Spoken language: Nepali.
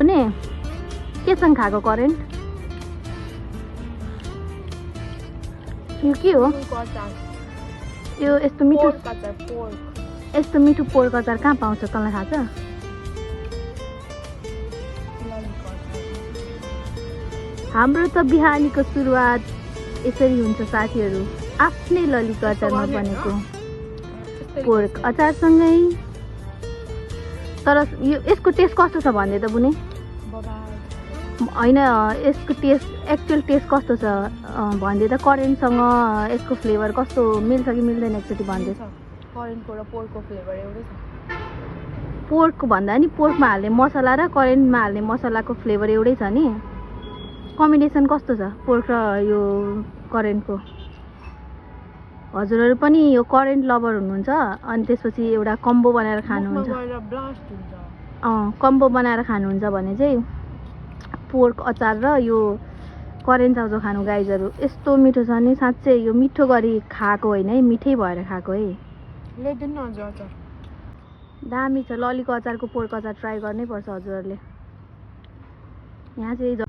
बुने केसँग खाएको करेन्ट यो के हो यो यस्तो मिठो पोर्क अचार कहाँ पाउँछ तँलाई थाहा छ हाम्रो त बिहानीको सुरुवात यसरी हुन्छ साथीहरू आफ्नै ललीको अचारमा बनेको पोर्क अचारसँगै तर यसको टेस्ट कस्तो छ भन्दै त बुने होइन यसको टेस्ट एक्चुअल टेस्ट कस्तो छ भन्दै त करेन्टसँग यसको फ्लेभर कस्तो मिल्छ कि मिल्दैन एकचोटि भन्दै करेन्टको र पोर्कको फ्लेभर एउटै छ पोर्कको भन्दा नि पोर्कमा हाल्ने मसला र करेन्टमा हाल्ने मसलाको फ्लेभर एउटै छ नि कम्बिनेसन कस्तो छ पोर्क र यो करेन्टको हजुरहरू पनि यो करेन्ट लभर हुनुहुन्छ अनि त्यसपछि एउटा कम्बो बनाएर खानुहुन्छ कम्बो बनाएर खानुहुन्छ भने चाहिँ पोर्क अचार र यो करेन्ट चाउचाउ खानु गाइजहरू यस्तो मिठो छ नि साँच्चै यो मिठो गरी खाएको होइन है मिठै भएर खाएको है दामी छ ललीको अचारको पोर्क अचार ट्राई गर्नै पर्छ हजुरहरूले यहाँ चाहिँ